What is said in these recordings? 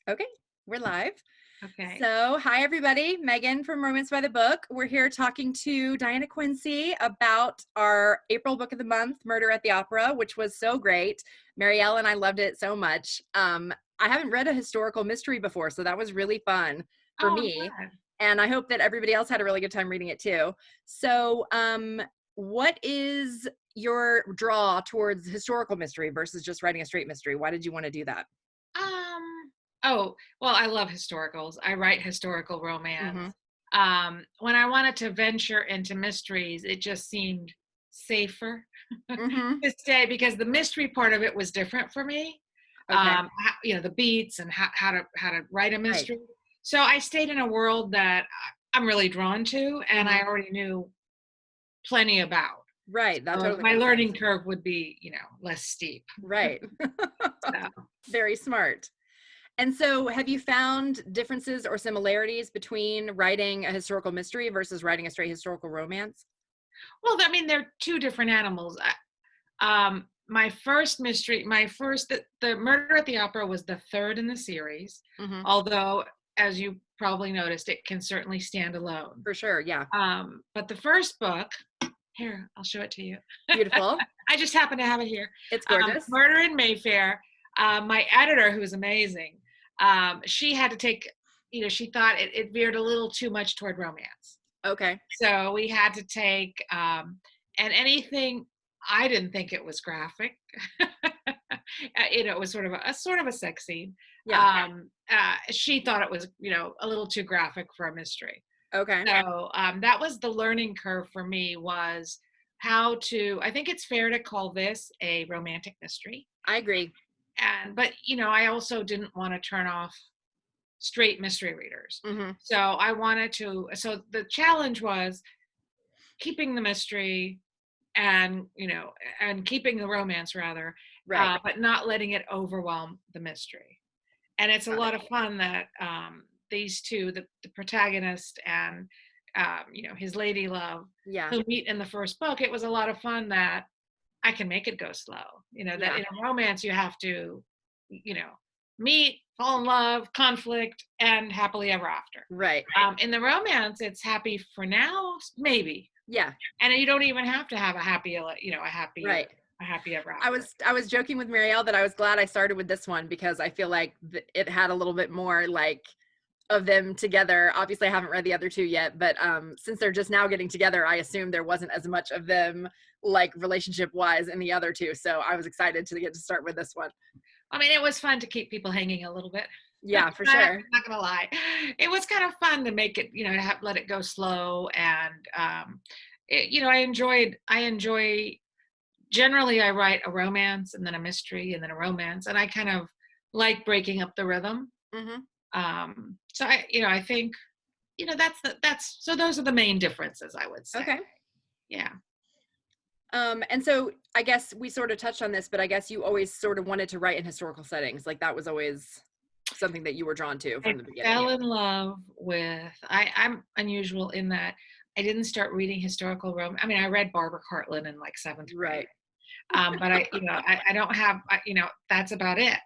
Okay, we're live. Okay. So, hi everybody, Megan from Romance by the Book. We're here talking to Diana Quincy about our April book of the month, Murder at the Opera, which was so great. Marielle and I loved it so much. I haven't read a historical mystery before, so that was really fun for Oh, I'm me. glad. And I hope that everybody else had a really good time reading it too. So, what is your draw towards historical mystery versus just writing a straight mystery? Why did you want to do that? Oh, well, I love historicals. I write historical romance. Mm-hmm. When I wanted to venture into mysteries, it just seemed safer Mm-hmm. to stay because the mystery part of it was different for me. Okay. The beats and how to write a Right. mystery. So I stayed in a world that I'm really drawn to, and I Mhm. already knew plenty about. Right, that So totally my makes learning sense. curve would be, less steep. Right. So. Very smart. And so have you found differences or similarities between writing a historical mystery versus writing a straight historical romance? Well, I mean, they're two different animals. My first mystery, the Murder at the Opera was the third in the series, Mhm. although, as you probably noticed, it can certainly stand alone. For sure, yeah. But the first book, here, I'll show it to you. Beautiful. I just happen to have it here. It's gorgeous. Murder in Mayfair. My editor, who is amazing, she had to take, she thought it veered a little too much toward romance. Okay. So we had to take, and anything, I didn't think it was graphic. It was sort of a sex scene. Yeah. She thought it was, a little too graphic for a mystery. Okay. So that was the learning curve for me, was how to, I think it's fair to call this a romantic mystery. I agree. But I also didn't want to turn off straight mystery readers. Mhm. So the challenge was keeping the mystery and keeping the romance, rather, Right. but not letting it overwhelm the mystery. And it's a Got it. lot of fun that these two, the protagonist and his lady love, Yeah. who meet in the first book. It was a lot of fun that I can make it go slow. That Yeah. in a romance you have to, meet, fall in love, conflict, and happily ever after. Right. In the romance, it's happy for now, maybe, Yeah. and you don't even have to have a happy, Right. a happy ever I after. was I was joking with Marielle that I was glad I started with this one because I feel like it had a little bit more like of them together. Obviously, I haven't read the other two yet, but since they're just now getting together, I assume there wasn't as much of them like relationship wise in the other two. So I was excited to get to start with this one. I mean, it was fun to keep people hanging a little bit. Yeah, for I'm sure. not gonna lie, it was kind of fun to make it, let it go slow, and I enjoy. Generally, I write a romance and then a mystery and then a romance, and I kind of like breaking up the rhythm. Hmm. So I think, that's so those are the main differences, I would say. Okay. Yeah. And so I guess we sort of touched on this, but I guess you always sort of wanted to write in historical settings. Like that was always something that you were drawn to I from the beginning. fell in love with. I'm unusual in that I didn't start reading historical romance. I mean, I read Barbara Cartland in like seventh grade, Right. but I don't have, that's about it.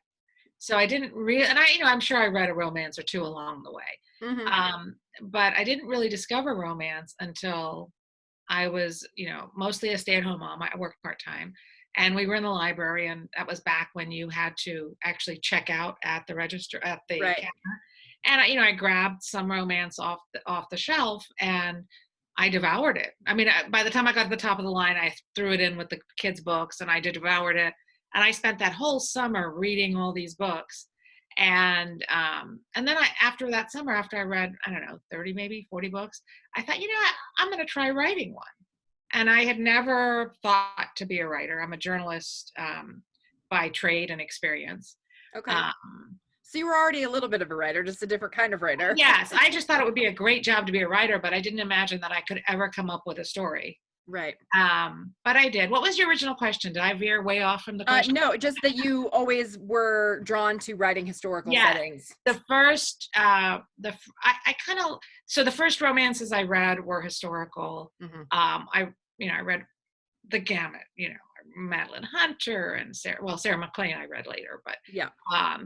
So I didn't really, and I'm sure I read a romance or two along the way, Hmm. but I didn't really discover romance until I was, mostly a stay-at-home mom. I worked part-time, and we were in the library, and that was back when you had to actually check out at the register, at the Right. counter. And I grabbed some romance off the shelf, and I devoured it. I mean, by the time I got to the top of the line, I threw it in with the kids' books, and I devoured it. And I spent that whole summer reading all these books. And then after that summer, after I read, I don't know, 30, maybe 40 books, I thought, I'm going to try writing one. And I had never thought to be a writer. I'm a journalist, by trade and experience. Okay. Um, So you were already a little bit of a writer, just a different kind of writer. yes, I just thought it would be a great job to be a writer, but I didn't imagine that I could ever come up with a story. Right. But I did. What was your original question? Did I veer way off from the question? No, just that you always were drawn to writing historical Yeah, settings. the first, I kind of, so the first romances I read were historical. Hmm. I read the gamut. I Madeline Hunter and Sarah McLean I read later, but Yeah.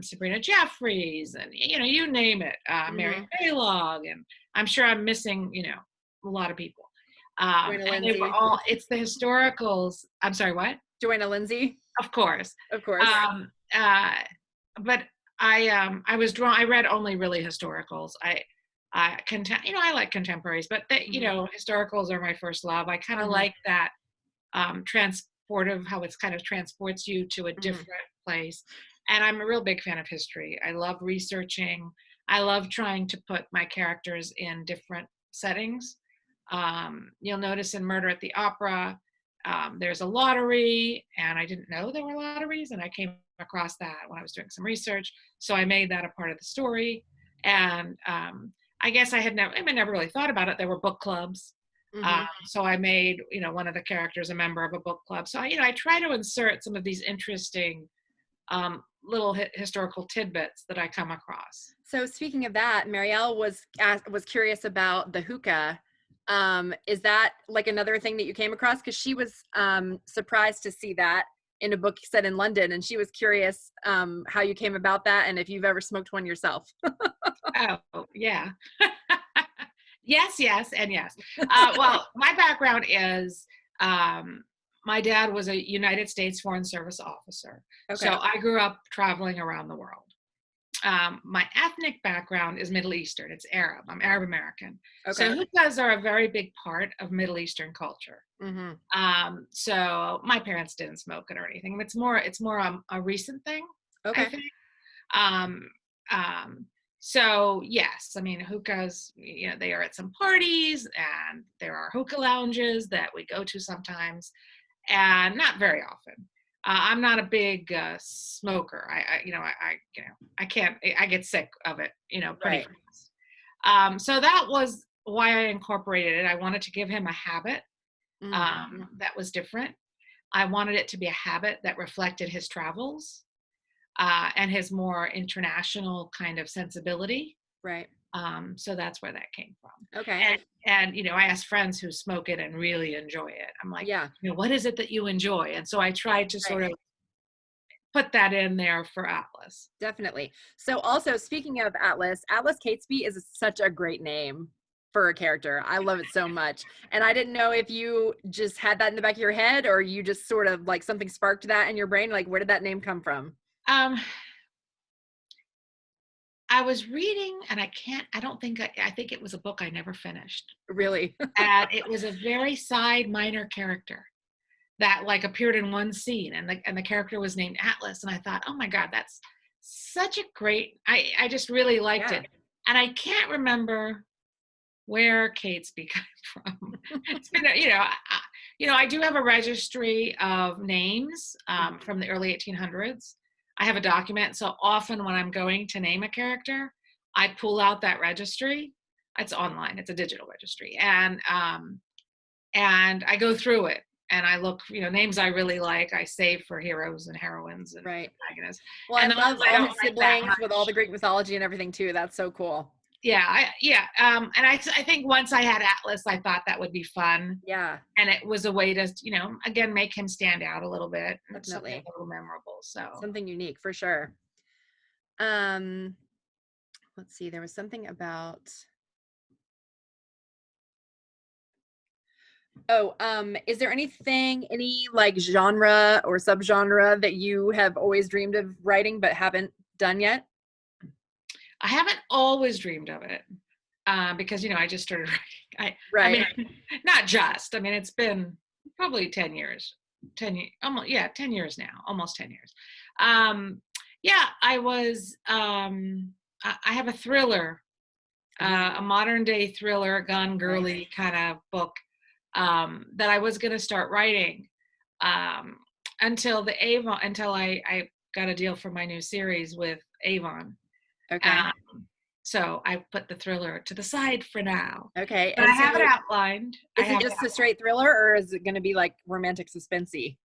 Sabrina Jeffries and, you name it, Mary Hmm. Maylog, and I'm sure I'm missing, a lot of people. Joanna And they were Lindsay. all, it's the historicals. I'm sorry, what? Joanna Lindsay. Of course. Of course. Um, uh, but I was drawn. I read only really historicals. I like contemporaries, but Hmm. historicals are my first love. I kind of Hmm. like that transportive, how it's kind of transports you to a Hmm. different place. And I'm a real big fan of history. I love researching. I love trying to put my characters in different settings. You'll notice in Murder at the Opera, there's a lottery, and I didn't know there were lotteries, and I came across that when I was doing some research. So I made that a part of the story. And I guess I never really thought about it. There were book clubs. Hmm. So I made, one of the characters a member of a book club. So I try to insert some of these interesting little historical tidbits that I come across. So speaking of that, Marielle was curious about the hookah. Is that like another thing that you came across? Because she was surprised to see that in a book set in London, and she was curious how you came about that and if you've ever smoked one yourself. Oh, yeah. Yes, yes, and yes. Well, my background is my dad was a United States Foreign Service officer. So Okay. I grew up traveling around the world. My ethnic background is Middle Eastern. It's Arab. I'm Arab American. So Okay. hookahs are a very big part of Middle Eastern culture. Hmm. So my parents didn't smoke it or anything. It's more a recent thing, I Okay. think. Um, um, so yes, I mean hookahs. They are at some parties, and there are hookah lounges that we go to sometimes, and not very often. I'm not a big smoker. I can't. I get sick of it. Pretty Right. fast. So that was why I incorporated it. I wanted to give him a habit Hmm. that was different. I wanted it to be a habit that reflected his travels and his more international kind of sensibility. Right. So that's where that came from. Okay. And I asked friends who smoke it and really enjoy it. I'm like, Yeah. what is it that you enjoy? And so I tried to Right. sort of put that in there for Atlas. Definitely. So also speaking of Atlas, Atlas Catesby is such a great name for a character. I love it so much. And I didn't know if you just had that in the back of your head or you just sort of like something sparked that in your brain. Like where did that name come from? Um, I was reading, and I don't think, I think it was a book I never finished. Really? And it was a very side minor character that like appeared in one scene, and the character was named Atlas. And I thought, oh my God, that's such a great, I just really liked Yeah. it. And I can't remember where Catesby came from. It's been, I do have a registry of names Mhm. from the early 1800s. I have a document. So often when I'm going to name a character, I pull out that registry. It's online. It's a digital registry, and I go through it and I look, names I really like. I save for heroes and heroines and Right. protagonists, Well, I and the love ones I all don't his like that siblings with all much. the Greek mythology and everything too. That's so cool. And I think once I had Atlas, I thought that would be fun, Yeah, and it was a way to, again, make him stand out a little bit, and something definitely. a little memorable. So Something unique for sure. Um, let's see. There was something about is there anything, any like genre or subgenre that you have always dreamed of writing but haven't done yet? I haven't always dreamed of it because I just started writing. I Right. mean, not just. I mean, it's been probably 10 years, 10 years, almost, yeah, 10 years now, almost 10 years. Yeah, I was. I have a thriller, Mhm. a modern day thriller, gone Nice. girly kind of book that I was going to start writing um, until I got a deal for my new series with Avon. Okay. Um, so I put the thriller to the side for now, Okay. but I And have it so outlined. I is it have it just a outlined. straight thriller or is it going to be like romantic suspensey?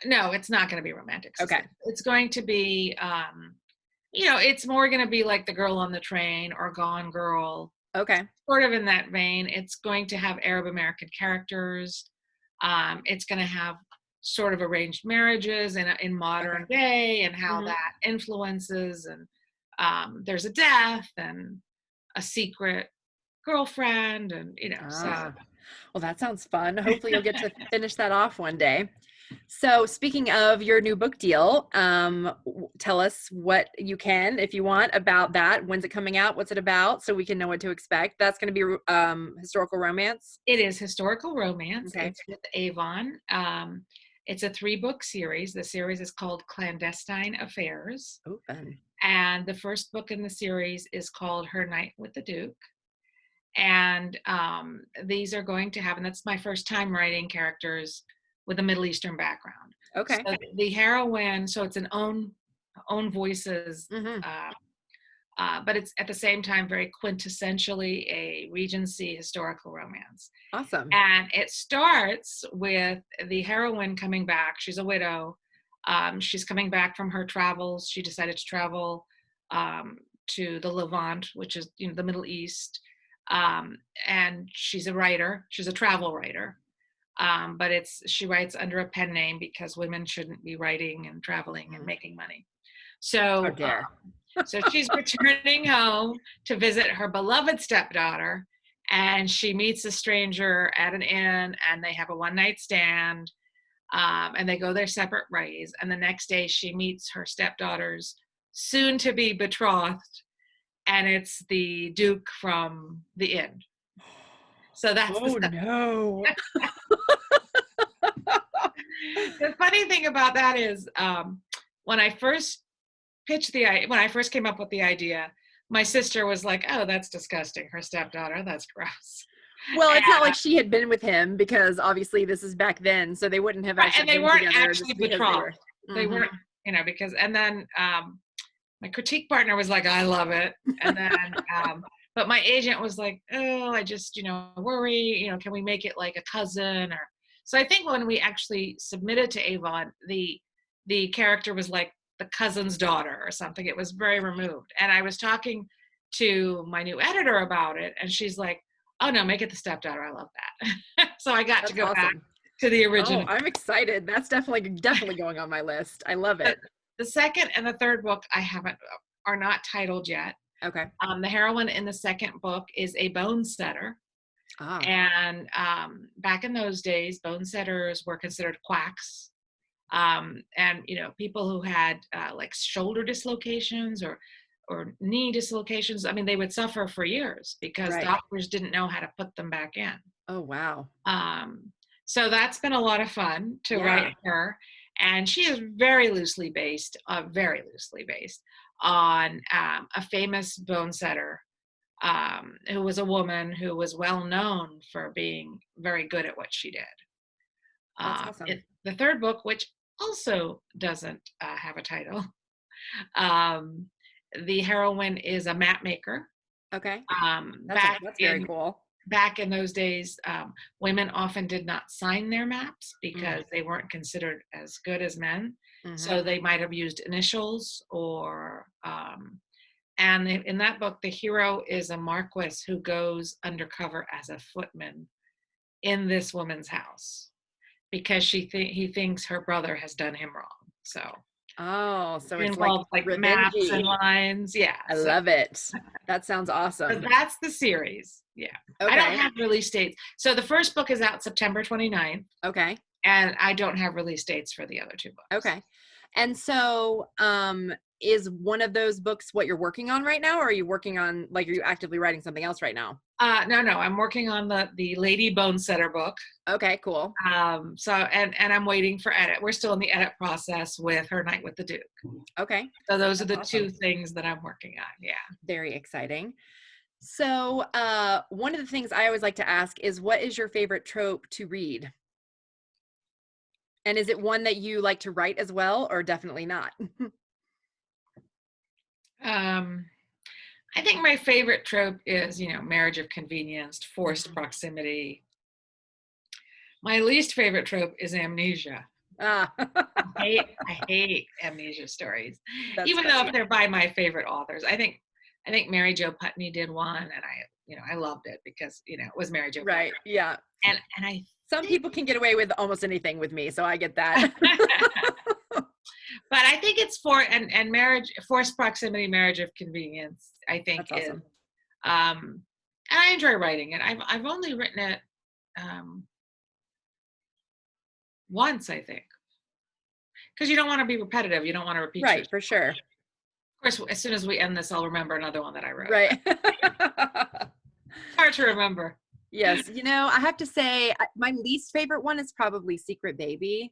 No, it's not going to be romantic Okay. suspense. It's going to be, it's more going to be like The Girl on the Train or Gone Girl, Okay. sort of in that vein. It's going to have Arab American characters. It's going to have sort of arranged marriages in modern Okay. day and how Mhm. that influences, and there's a death and a secret girlfriend, and so Ah, well, that sounds fun. Hopefully, you'll get to finish that off one day. So, speaking of your new book deal, tell us what you can, if you want, about that. When's it coming out? What's it about? So we can know what to expect. That's going to be historical romance. it is historical romance. Okay. It's with Avon. It's a 3-book series. The series is called Clandestine Affairs. Oh, fun. And the first book in the series is called Her Night with the Duke. And these are going to happen. That's my first time writing characters with a Middle Eastern background. Okay. So the heroine, so it's an own voices, Hmm. uh, but it's at the same time very quintessentially a Regency historical romance. Awesome. And it starts with the heroine coming back. She's a widow. She's coming back from her travels. She decided to travel to the Levant, which is the Middle East. And she's a writer. She's a travel writer. But she writes under a pen name because women shouldn't be writing and traveling and Mhm. making money. How So, dare. so she's returning home to visit her beloved stepdaughter, and she meets a stranger at an inn, and they have a one-night stand, and they go their separate ways. And the next day, she meets her stepdaughter's soon-to-be betrothed, and it's the Duke from the inn. So that's Oh, no. the funny thing about that is when I first when I first came up with the idea, my sister was like, "Oh, that's disgusting. Her stepdaughter, that's gross." Well, it's not And, like she had been with him because obviously this is back then, so they wouldn't have right, actually and they been weren't together actually just because they betrothed. were. They Hmm. weren't, because, and then my critique partner was like, "I love it," and then but my agent was like, "Oh, I just worry. Can we make it like a cousin?" Or so I think when we actually submitted to Avon, the character was like the cousin's daughter or something. It was very removed, and I was talking to my new editor about it, and she's like, "Oh no, make it the stepdaughter. I love that." So I got to That's go back awesome. to the Oh, original. I'm excited. That's definitely going on my list. I love The, it. the second and the third book I haven't are not titled yet. Okay. The heroine in the second book is a bone setter. Ah, And back in those days, bone setters were considered quacks. And people who had like shoulder dislocations or knee dislocations, I mean, they would suffer for years because right. doctors didn't know how to put them back in. Oh, wow. Um, so that's been a lot of fun to Yeah. write her. And she is very loosely based on a famous bone setter who was a woman who was well known for being very good at what she did. That's awesome. The third book, which also doesn't have a title, um, the heroine is a map maker. Okay. Um, That's back that's very in cool. back in those days, women often did not sign their maps Mm. because they weren't considered as good as men. Hmm. So they might have used initials and in that book, the hero is a marquis who goes undercover as a footman in this woman's house because he thinks her brother has done him wrong. So Oh, so it it's like involves like maps and revengey. lines. Yeah. I So, love it. That sounds so awesome. that's the series. Yeah. I don't Okay. have release dates. So the first book is out September 29th, Okay. and I don't have release dates for the other 2 books. Okay. And so, is one of those books what you're working on right now, or are you working on, like, are you actively writing something else right now? No, I'm working on the Lady Bone Setter book. Okay, cool. So and I'm waiting for edit. We're still in the edit process with Her Night with the Duke. Okay. So those are That's the awesome. two things that I'm working on. Yeah. Very exciting. So, one of the things I always like to ask is, what is your favorite trope to read? And is it one that you like to write as well, or definitely not? Um, I think my favorite trope is, marriage of convenience, forced Mhm. proximity. My least favorite trope is amnesia. Ah, I hate amnesia stories, that's even though if funny. they're by my favorite authors. I think Mary Jo Putney did one, and I loved it because it was Mary Jo Putney. Right. Yeah. And I Some people can get away with almost anything with me, so I get that. But I think it's and marriage, forced proximity, marriage of convenience, I think That's is, awesome. and I enjoy writing it. I've only written it um, once, I think, because you don't want to be repetitive. You don't want to repeat Right, yourself. for sure. Of course, as soon as we end this, I'll remember another one that I wrote. Right. Hard to remember. Yes. I have to say my least favorite one is probably Secret Baby.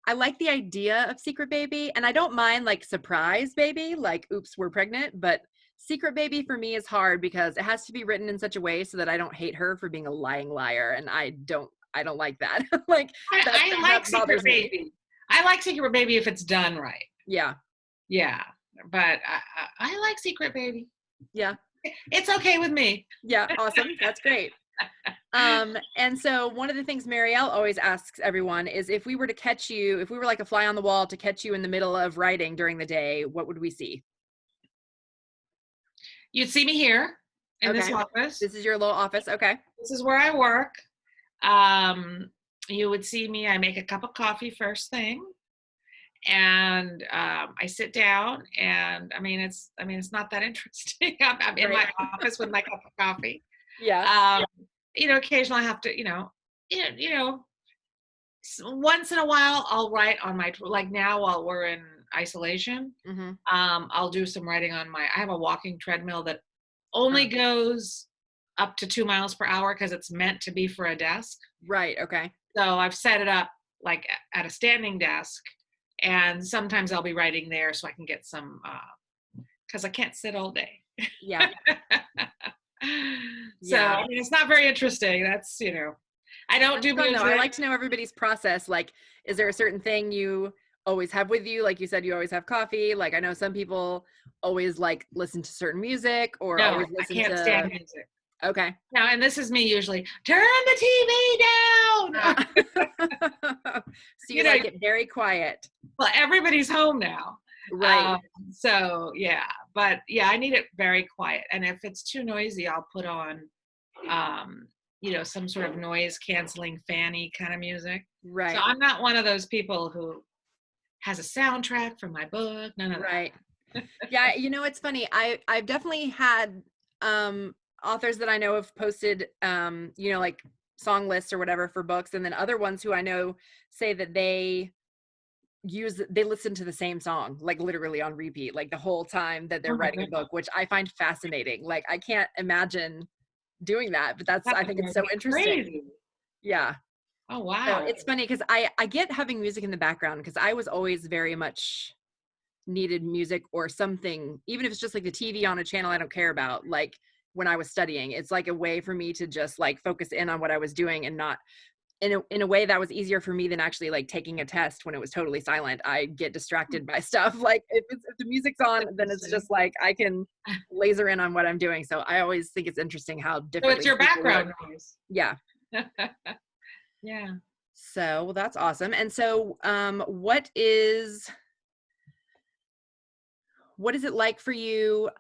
I like the idea of Secret Baby, and I don't mind like surprise baby, like oops, we're pregnant, but Secret Baby for me is hard because it has to be written in such a way so that I don't hate her for being a lying liar, and I don't like that. Like I like that Secret bothers me. Baby. I like Secret Baby if it's done right. Yeah. Yeah, but I like Secret Baby. Yeah. It's okay with me. Yeah, awesome. That's great. And so one of the things Marielle always asks everyone is if we were like a fly on the wall to catch you in the middle of writing during the day, what would we see? You'd see me here in this Okay. office. This is your little office. Okay. This is where I work. You would see me. I make a cup of coffee first thing, and I sit down. And it's not that interesting. I'm in my office with my cup of coffee. Yeah. Occasionally I have to, once in a while I'll write on my, like now while we're in isolation, Mm-hmm. I'll do some writing on I have a walking treadmill that only goes up to 2 miles per hour because it's meant to be for a desk. Right. Okay. So I've set it up like at a standing desk, and sometimes I'll be writing there so I can get some, because I can't sit all day. Yeah. So it's not very interesting. That's I don't do music. I like to know everybody's process. Like, is there a certain thing you always have with you? Like you said, you always have coffee. Like I know some people always like listen to certain music or No, always listen I can't stand music. Okay. No, and this is me usually. Turn the TV down. So you like it very quiet. Well, everybody's home now. Right. So yeah, but yeah, I need it very quiet. And if it's too noisy, I'll put on, some sort of noise canceling fanny kind of music. Right. So I'm not one of those people who has a soundtrack from my book. None of that. Right. Yeah. It's funny. I've definitely had authors that I know have posted, like song lists or whatever for books. And then other ones who I know say that they listen to the same song, like literally on repeat, like the whole time that they're writing a book, which I find fascinating. Like I can't imagine doing that, but I think it's so interesting. Crazy. Yeah. Oh, wow. So it's funny because I get having music in the background because I was always very much needed music or something, even if it's just like the TV on a channel I don't care about. Like when I was studying, it's like a way for me to just like focus in on what I was doing and not in a way that was easier for me than actually like taking a test when it was totally silent. I get distracted by stuff. Like if the music's on, then it's just like I can laser in on what I'm doing. So I always think it's interesting how different. So it's your background noise. Yeah. Yeah. So well, that's awesome. And so what is it like for you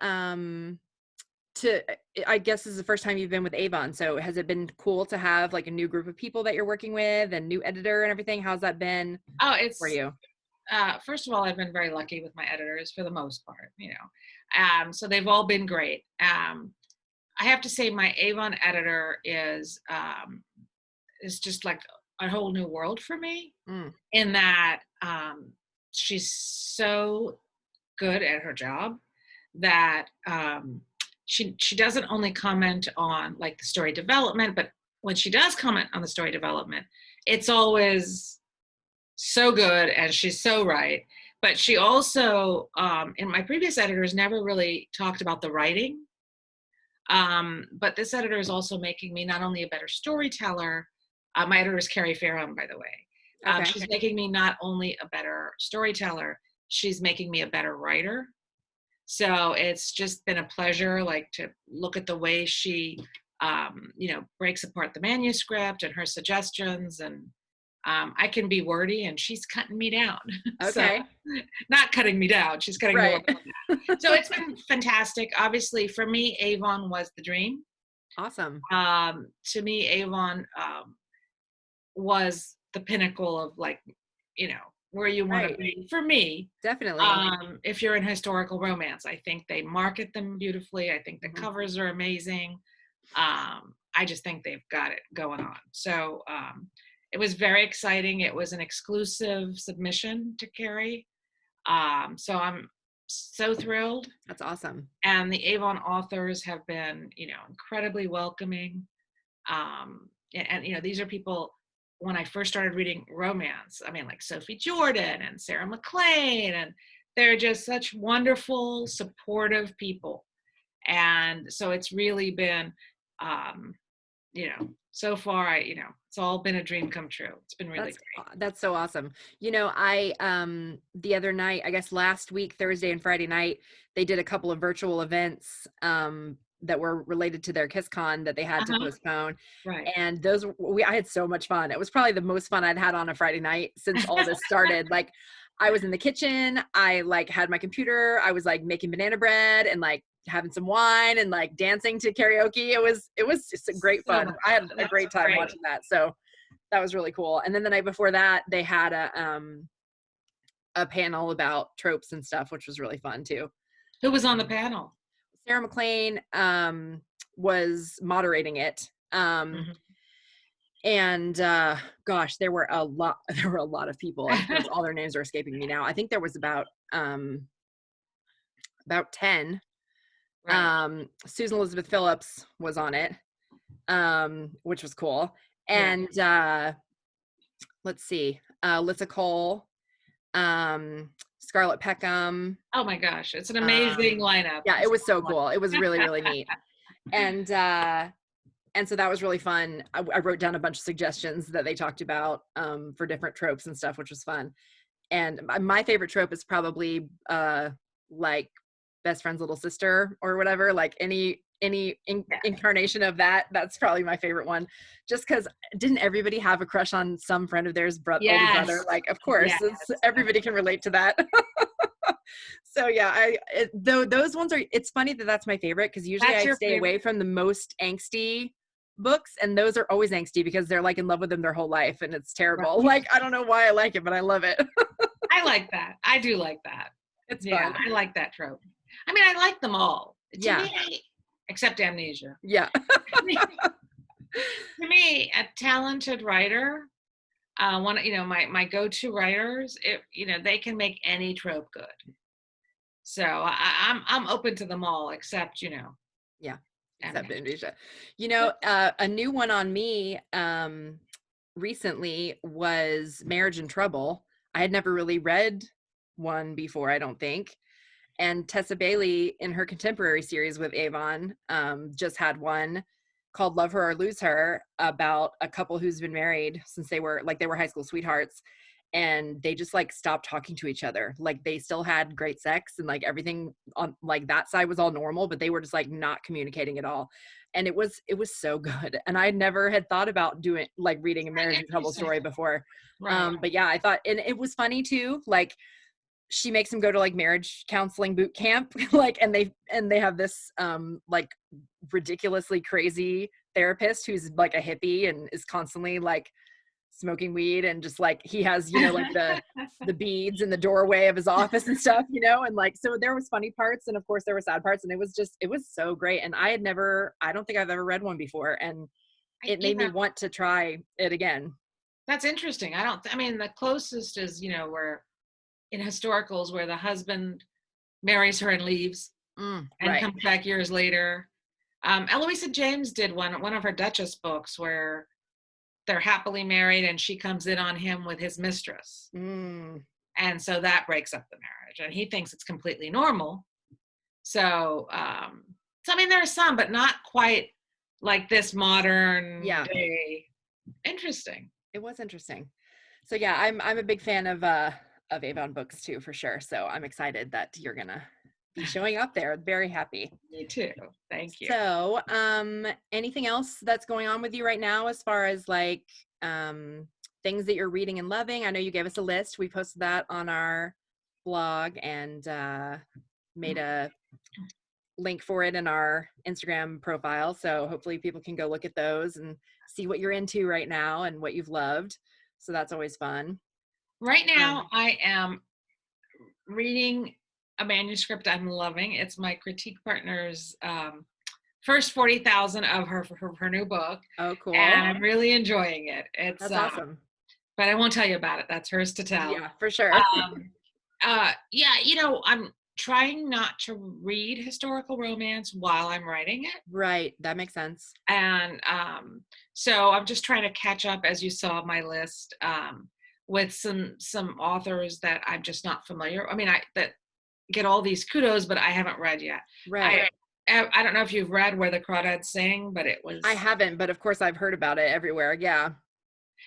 I guess this is the first time you've been with Avon. So has it been cool to have like a new group of people that you're working with and new editor and everything? How's that been for you? First of all, I've been very lucky with my editors for the most part, so they've all been great. I have to say my Avon editor is just like a whole new world for me in that she's so good at her job that she doesn't only comment on like the story development, but when she does comment on the story development, it's always so good and she's so right. But she also, in my previous editors, never really talked about the writing. But this editor is also making me not only a better storyteller, my editor is Carrie Farron, by the way. Okay. She's making me not only a better storyteller, she's making me a better writer. So it's just been a pleasure, like to look at the way she, breaks apart the manuscript and her suggestions. And I can be wordy and she's cutting me down. Okay. So, not cutting me down. She's cutting me down. So it's been fantastic. Obviously for me, Avon was the dream. Awesome. To me, Avon was the pinnacle of like, where you want to Right. be for me. Definitely. If you're in historical romance, I think they market them beautifully. I think the Mhm. covers are amazing. I just think they've got it going on. So it was very exciting. It was an exclusive submission to Carrie. So I'm so thrilled. That's awesome. And the Avon authors have been, incredibly welcoming. And these are people, when I first started reading romance, I mean, like Sophie Jordan and Sarah McLean, and they're just such wonderful, supportive people. And so it's really been, um, so far, it's all been a dream come true. It's been really great. That's so awesome. I the other night, I guess last week, Thursday and Friday night, they did a couple of virtual events that were related to their KissCon that they had to Uh-huh. postpone. Right. And I had so much fun. It was probably the most fun I'd had on a Friday night since all this started. Like I was in the kitchen, I like had my computer, I was like making banana bread and like having some wine and like dancing to karaoke. It was just great So fun. much I had fun. a That's great time great. watching that. So that was really cool. And then the night before that, they had a panel about tropes and stuff, which was really fun too. Who was on the Um, panel? Sarah McLean was moderating it. Mhm. And gosh, there were a lot there were a lot of people. And of course all their names are escaping me now. I think there was about 10. Right. Susan Elizabeth Phillips was on it, which was cool. Yeah. And let's see, Lissa Cole, Scarlett Peckham. Oh my gosh, it's an amazing Um, lineup. yeah, it It's was so like, cool. It was really, really neat. And and so that was really fun. I wrote down a bunch of suggestions that they talked about for different tropes and stuff, which was fun. And my favorite trope is probably like best friend's little sister or whatever. Like any yeah. incarnation of that, that's probably my favorite one. Just because didn't everybody have a crush on some friend of theirs, older brother? Yes. Like, of course, Yes. everybody can relate to that. So yeah, though those ones are. It's funny that that's my favorite because usually That's I your stay favorite. away from the most angsty books, and those are always angsty because they're like in love with them their whole life, and it's terrible. Right. Like I don't know why I like it, but I love it. I like that. I do like that. It's Yeah, fun. I like that trope. I mean, I like them all. To Yeah, me, except Amnesia. yeah, To me, a talented writer, one, my go-to writers, they can make any trope good. So I'm open to them all, except yeah. Except Amnesia. Indonesia. A new one on me recently was Marriage in Trouble. I had never really read one before, I don't think. And Tessa Bailey in her contemporary series with Avon just had one called Love Her or Lose Her about a couple who's been married since they were high school sweethearts, and they just like stopped talking to each other. Like they still had great sex and like everything on like that side was all normal, but they were just like not communicating at all. And it was so good. And I never had thought about doing like reading a marriage in trouble Interesting. story before. Right. But yeah, I thought, and it was funny too. Like she makes him go to like marriage counseling boot camp, like, and they have this like ridiculously crazy therapist who's like a hippie and is constantly like smoking weed, and just like he has like the beads in the doorway of his office and stuff, and like so there was funny parts and of course there were sad parts, and it was so great. And I don't think I've ever read one before, and I, it you made me know, want to try it again. that's interesting. I mean, the closest is, where in historicals where the husband marries her and leaves and Right. comes back years later. Eloisa James did one of her Duchess books where they're happily married and she comes in on him with his mistress. Mm, And so that breaks up the marriage and he thinks it's completely normal. So, I mean, there are some, but not quite like this modern yeah, day. Interesting. it was interesting. So yeah, I'm a big fan of Avon books too, for sure. So I'm excited that you're gonna be showing up there. Very happy. Me too. Thank you. So, anything else that's going on with you right now as far as like things that you're reading and loving? I know you gave us a list. We posted that on our blog and made a link for it in our Instagram profile. So hopefully people can go look at those and see what you're into right now and what you've loved. So that's always fun. Right now, Um, I am reading a manuscript I'm loving. It's my critique partner's first 40,000 of her new book, oh, and cool. I'm really enjoying it. It's That's awesome. but I won't tell you about it. That's hers to tell. Yeah, for sure. Um, yeah, I'm trying not to read historical romance while I'm writing it. Right. That makes sense. And so I'm just trying to catch up, as you saw my list, with some authors that I'm just not familiar. I mean, I that get all these kudos, but I haven't read yet. Right. I don't know if you've read Where the Crawdads Sing, but it I was, haven't, but of course I've heard about it everywhere. Yeah.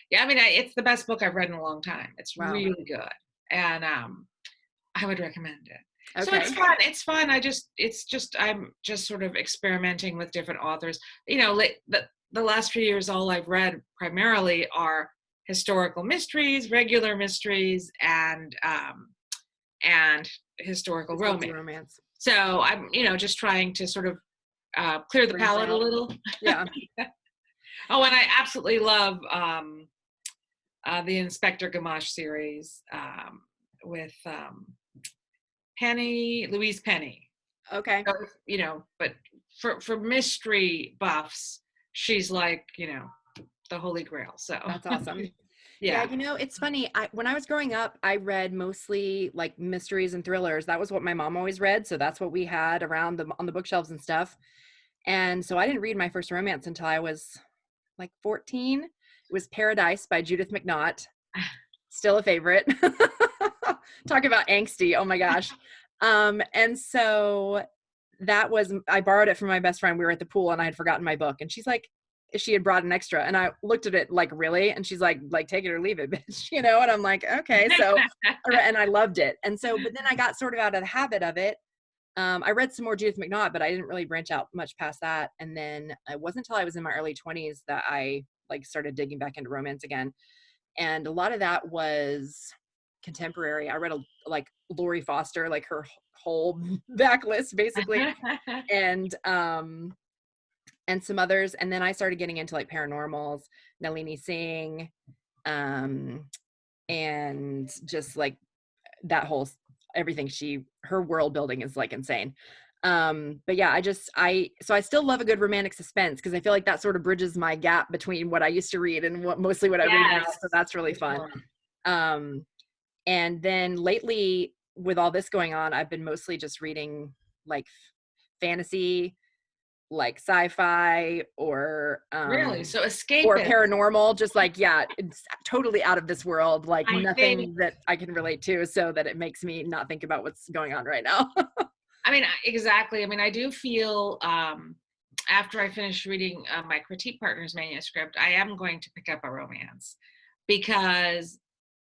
yeah. I mean, it's the best book I've read in a long time. It's Wow. really good, and I would recommend it. So Okay. it's fun. It's fun. I'm just sort of experimenting with different authors. The last few years, all I've read primarily are historical mysteries, regular mysteries, and historical Historical romance. romance. So I'm, just trying to sort of clear the Branch palette a out. little. Yeah. Oh, and I absolutely love the Inspector Gamache series with Louise Penny. Okay. So, but for mystery buffs, she's like, the holy grail. So That's awesome. Yeah, yeah. it's funny. When I was growing up, I read mostly like mysteries and thrillers. That was what my mom always read, so that's what we had around on the bookshelves and stuff. And so I didn't read my first romance until I was like 14. It was Paradise by Judith McNaught. Still a favorite. Talk about angsty. Oh my gosh. And so I borrowed it from my best friend. We were at the pool and I had forgotten my book. And she's like, she had brought an extra. And I looked at it like, really? And she's like, take it or leave it, bitch. And I'm like, okay. So, and I loved it. And so, but then I got sort of out of the habit of it. I read some more Judith McNaught, but I didn't really branch out much past that. And then it wasn't until I was in my early 20s that I like started digging back into romance again. And a lot of that was contemporary. I read like Lori Foster, like her whole backlist basically, and some others. And then I started getting into like paranormals, Nalini Singh, and just like that whole everything her world building is like insane. But yeah, so I still love a good romantic suspense because I feel like that sort of bridges my gap between what I used to read and mostly what I read now. Yes. So that's really fun. And then lately with all this going on, I've been mostly just reading like fantasy, like sci-fi or Really? So or escapist. paranormal, just like, yeah, it's totally out of this world, like I think, nothing that I can relate to, so that it makes me not think about what's going on right now. I mean, exactly. I mean, I do feel after I finish reading my critique partner's manuscript, I am going to pick up a romance because,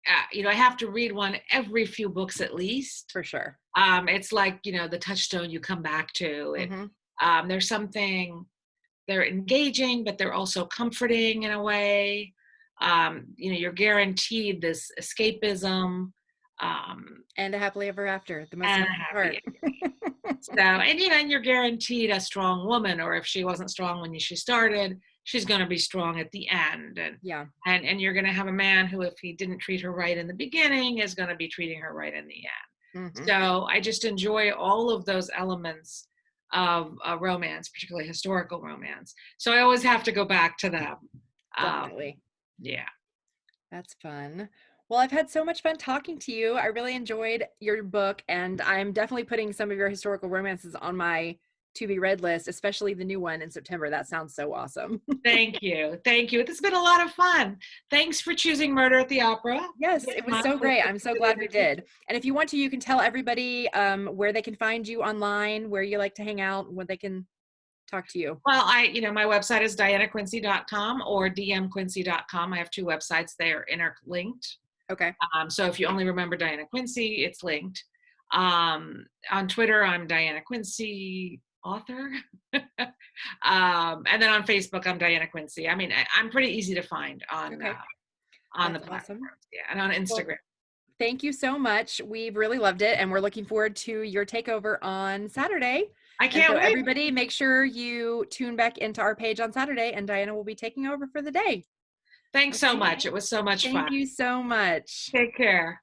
I have to read one every few books at least. For sure. It's like, the touchstone you come back to. Mm-hmm. There's something, they're engaging, but they're also comforting in a way. You're guaranteed this escapism. And a happily ever after, the most And important part. So, and you're guaranteed a strong woman, or if she wasn't strong when she started, she's going to be strong at the end. And Yeah. and you're going to have a man who, if he didn't treat her right in the beginning, is going to be treating her right in the end. Mm-hmm. So I just enjoy all of those elements of romance, particularly historical romance. So I always have to go back to them. Definitely. Yeah. That's fun. Well, I've had so much fun talking to you. I really enjoyed your book, and I'm definitely putting some of your historical romances on my to be read list, especially the new one in September. That sounds so awesome. Thank you. Thank you. It's been a lot of fun. Thanks for choosing Murder at the Opera. Yes, it was so great. I'm so glad we did. And if you want to, you can tell everybody where they can find you online, where you like to hang out, where they can talk to you. Well, my website is dianaquincy.com or dmquincy.com. I have two websites. They are interlinked. Okay. So if you only remember Diana Quincy, it's linked. On Twitter, I'm Diana Quincy author. And then on Facebook, I'm Diana Quincy. I mean, I'm pretty easy to find on Okay. on the That's platform. awesome. Yeah, and on Instagram. Well, thank you so much. We've really loved it, and we're looking forward to your takeover on Saturday. I And can't so wait. everybody make sure you tune back into our page on Saturday, and Diana will be taking over for the day. Thanks so Okay. much. It was so much fun. Thank you so much. Take care.